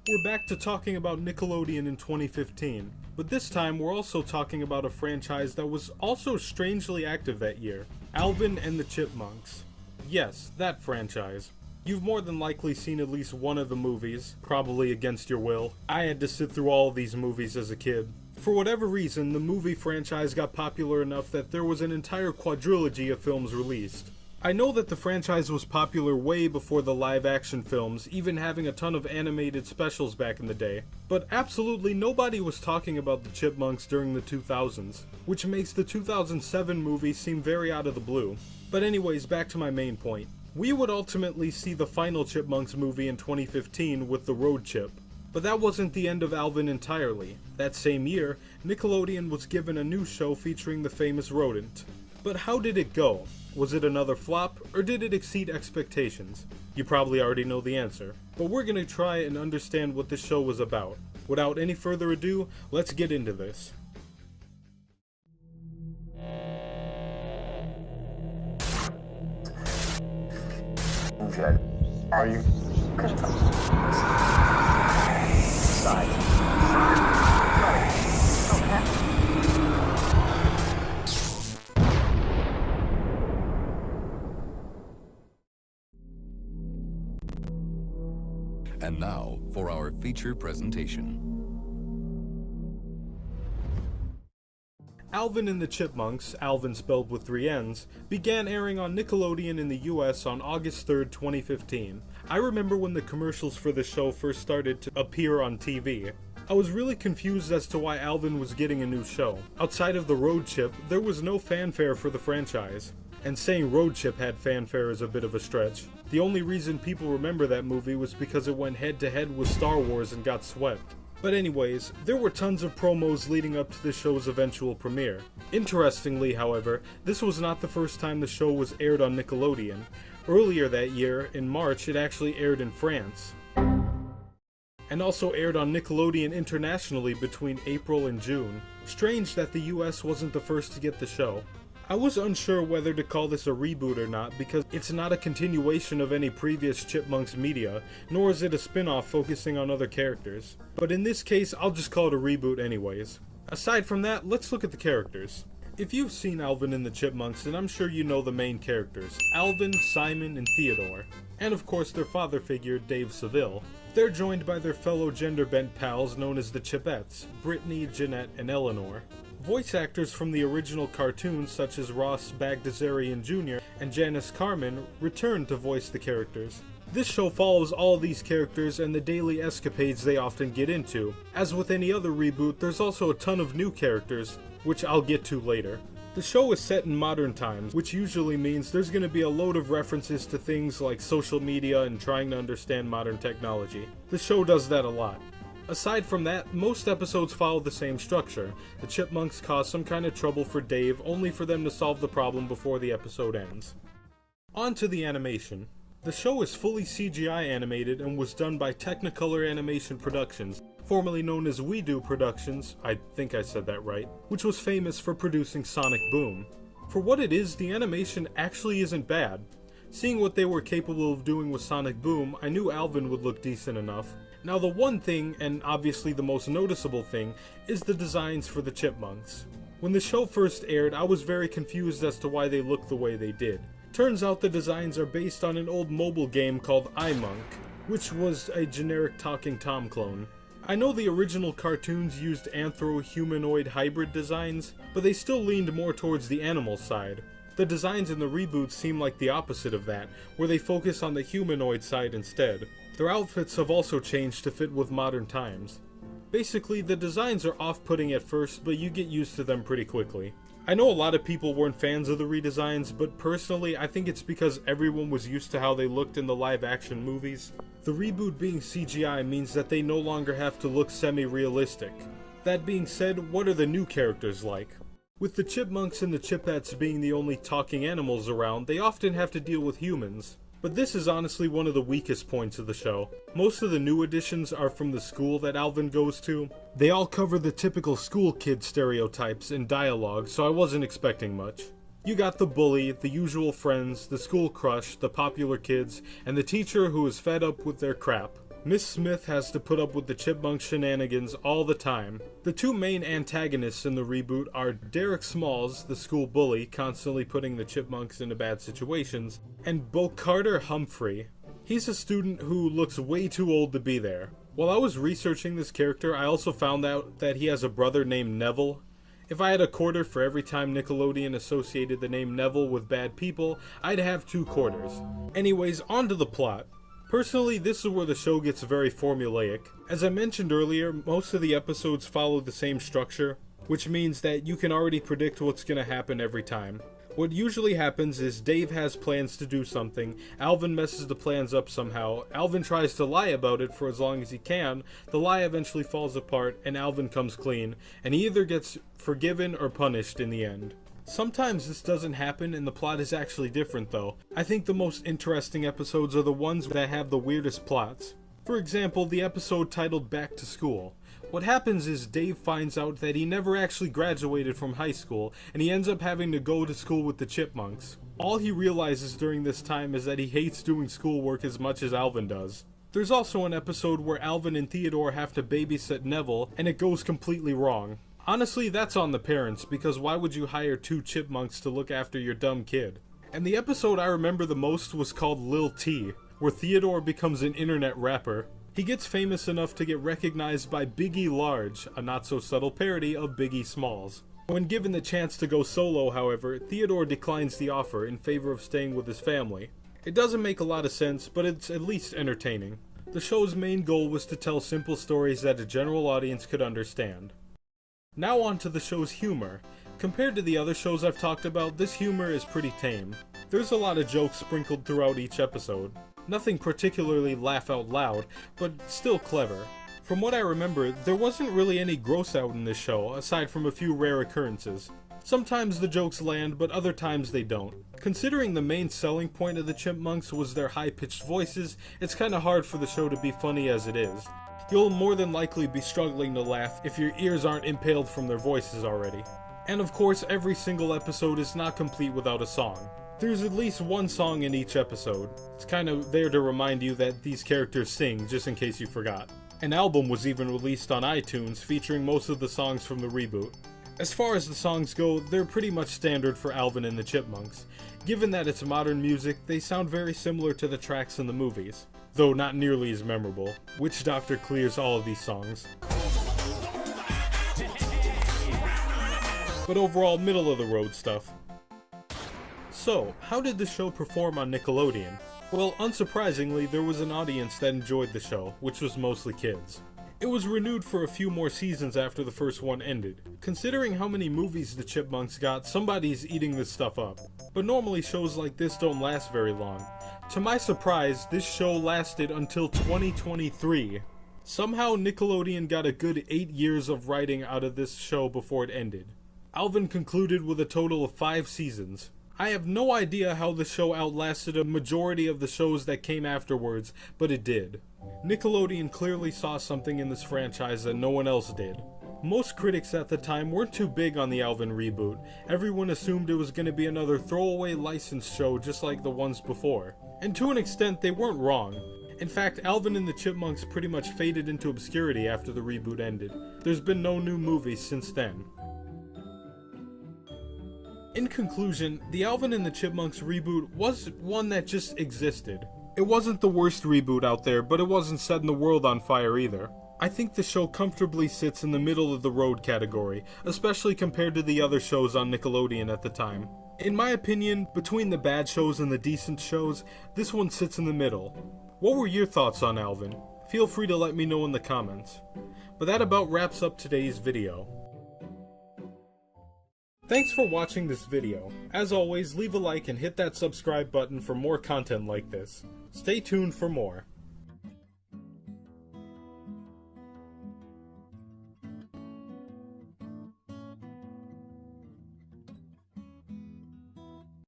We're back to talking about Nickelodeon in 2015, but this time we're also talking about a franchise that was also strangely active that year, Alvin and the Chipmunks. Yes, that franchise. You've more than likely seen at least one of the movies, probably against your will. I had to sit through all of these movies as a kid. For whatever reason, the movie franchise got popular enough that there was an entire quadrilogy of films released. I know that the franchise was popular way before the live-action films, even having a ton of animated specials back in the day, but absolutely nobody was talking about the Chipmunks during the 2000s, which makes the 2007 movie seem very out of the blue. But anyways, back to my main point. We would ultimately see the final Chipmunks movie in 2015 with the Road Chip. But that wasn't the end of Alvin entirely. That same year, Nickelodeon was given a new show featuring the famous rodent. But how did it go? Was it another flop, or did it exceed expectations? You probably already know the answer, but we're gonna try and understand what this show was about. Without any further ado, let's get into this. Are you? Control. Side. Okay. And now for our feature presentation. Alvin and the Chipmunks, Alvin spelled with 3 N's, began airing on Nickelodeon in the US on August 3rd, 2015. I remember when the commercials for the show first started to appear on TV. I was really confused as to why Alvin was getting a new show. Outside of the Road Chip, there was no fanfare for the franchise. And saying Road Chip had fanfare is a bit of a stretch. The only reason people remember that movie was because it went head to head with Star Wars and got swept. But anyways, there were tons of promos leading up to the show's eventual premiere. Interestingly, however, this was not the first time the show was aired on Nickelodeon. Earlier that year, in March, it actually aired in France. And also aired on Nickelodeon internationally between April and June. Strange that the US wasn't the first to get the show. I was unsure whether to call this a reboot or not because it's not a continuation of any previous Chipmunks media, nor is it a spin-off focusing on other characters. But in this case, I'll just call it a reboot anyways. Aside from that, let's look at the characters. If you've seen Alvin and the Chipmunks, then I'm sure you know the main characters, Alvin, Simon, and Theodore. And of course their father figure, Dave Seville. They're joined by their fellow gender-bent pals known as the Chipettes, Brittany, Jeanette, and Eleanor. Voice actors from the original cartoons such as Ross Bagdasarian Jr. and Janice Carmen returned to voice the characters. This show follows all of these characters and the daily escapades they often get into. As with any other reboot, there's also a ton of new characters, which I'll get to later. The show is set in modern times, which usually means there's going to be a load of references to things like social media and trying to understand modern technology. The show does that a lot. Aside from that, most episodes follow the same structure. The Chipmunks cause some kind of trouble for Dave, only for them to solve the problem before the episode ends. On to the animation. The show is fully CGI animated and was done by Technicolor Animation Productions, formerly known as We Do Productions, I think I said that right, which was famous for producing Sonic Boom. For what it is, the animation actually isn't bad. Seeing what they were capable of doing with Sonic Boom, I knew Alvin would look decent enough. Now the one thing, and obviously the most noticeable thing, is the designs for the Chipmunks. When the show first aired, I was very confused as to why they looked the way they did. Turns out the designs are based on an old mobile game called iMonk, which was a generic Talking Tom clone. I know the original cartoons used anthro-humanoid hybrid designs, but they still leaned more towards the animal side. The designs in the reboot seem like the opposite of that, where they focus on the humanoid side instead. Their outfits have also changed to fit with modern times. Basically, the designs are off-putting at first, but you get used to them pretty quickly. I know a lot of people weren't fans of the redesigns, but personally I think it's because everyone was used to how they looked in the live-action movies. The reboot being CGI means that they no longer have to look semi-realistic. That being said, what are the new characters like? With the Chipmunks and the Chipettes being the only talking animals around, they often have to deal with humans. But this is honestly one of the weakest points of the show. Most of the new additions are from the school that Alvin goes to. They all cover the typical school kid stereotypes and dialogue, so I wasn't expecting much. You got the bully, the usual friends, the school crush, the popular kids, and the teacher who is fed up with their crap. Miss Smith has to put up with the Chipmunk shenanigans all the time. The two main antagonists in the reboot are Derek Smalls, the school bully, constantly putting the Chipmunks into bad situations, and Bo Carter Humphrey. He's a student who looks way too old to be there. While I was researching this character, I also found out that he has a brother named Neville. If I had a quarter for every time Nickelodeon associated the name Neville with bad people, I'd have 2 quarters. Anyways, on to the plot. Personally, this is where the show gets very formulaic. As I mentioned earlier, most of the episodes follow the same structure, which means that you can already predict what's going to happen every time. What usually happens is Dave has plans to do something, Alvin messes the plans up somehow, Alvin tries to lie about it for as long as he can, the lie eventually falls apart, and Alvin comes clean, and he either gets forgiven or punished in the end. Sometimes this doesn't happen and the plot is actually different though. I think the most interesting episodes are the ones that have the weirdest plots. For example, the episode titled Back to School. What happens is Dave finds out that he never actually graduated from high school, and he ends up having to go to school with the Chipmunks. All he realizes during this time is that he hates doing schoolwork as much as Alvin does. There's also an episode where Alvin and Theodore have to babysit Neville, and it goes completely wrong. Honestly, that's on the parents, because why would you hire 2 chipmunks to look after your dumb kid? And the episode I remember the most was called Lil T, where Theodore becomes an internet rapper. He gets famous enough to get recognized by Biggie Large, a not-so-subtle parody of Biggie Smalls. When given the chance to go solo, however, Theodore declines the offer in favor of staying with his family. It doesn't make a lot of sense, but it's at least entertaining. The show's main goal was to tell simple stories that a general audience could understand. Now on to the show's humor. Compared to the other shows I've talked about, this humor is pretty tame. There's a lot of jokes sprinkled throughout each episode. Nothing particularly laugh out loud, but still clever. From what I remember, there wasn't really any gross out in this show, aside from a few rare occurrences. Sometimes the jokes land, but other times they don't. Considering the main selling point of the Chipmunks was their high-pitched voices, it's kinda hard for the show to be funny as it is. You'll more than likely be struggling to laugh if your ears aren't impaled from their voices already. And of course, every single episode is not complete without a song. There's at least one song in each episode. It's kind of there to remind you that these characters sing, just in case you forgot. An album was even released on iTunes featuring most of the songs from the reboot. As far as the songs go, they're pretty much standard for Alvin and the Chipmunks. Given that it's modern music, they sound very similar to the tracks in the movies, though not nearly as memorable. Witch Doctor clears all of these songs. But overall, middle of the road stuff. So, how did the show perform on Nickelodeon? Well, unsurprisingly, there was an audience that enjoyed the show, which was mostly kids. It was renewed for a few more seasons after the first one ended. Considering how many movies the Chipmunks got, somebody's eating this stuff up. But normally shows like this don't last very long. To my surprise, this show lasted until 2023. Somehow Nickelodeon got a good 8 years of writing out of this show before it ended. Alvin concluded with a total of 5 seasons. I have no idea how the show outlasted a majority of the shows that came afterwards, but it did. Nickelodeon clearly saw something in this franchise that no one else did. Most critics at the time weren't too big on the Alvin reboot. Everyone assumed it was going to be another throwaway licensed show just like the ones before. And to an extent, they weren't wrong. In fact, Alvin and the Chipmunks pretty much faded into obscurity after the reboot ended. There's been no new movies since then. In conclusion, the Alvin and the Chipmunks reboot was one that just existed. It wasn't the worst reboot out there, but it wasn't setting the world on fire either. I think the show comfortably sits in the middle of the road category, especially compared to the other shows on Nickelodeon at the time. In my opinion, between the bad shows and the decent shows, this one sits in the middle. What were your thoughts on Alvin? Feel free to let me know in the comments. But that about wraps up today's video. Thanks for watching this video. As always, leave a like and hit that subscribe button for more content like this. Stay tuned for more.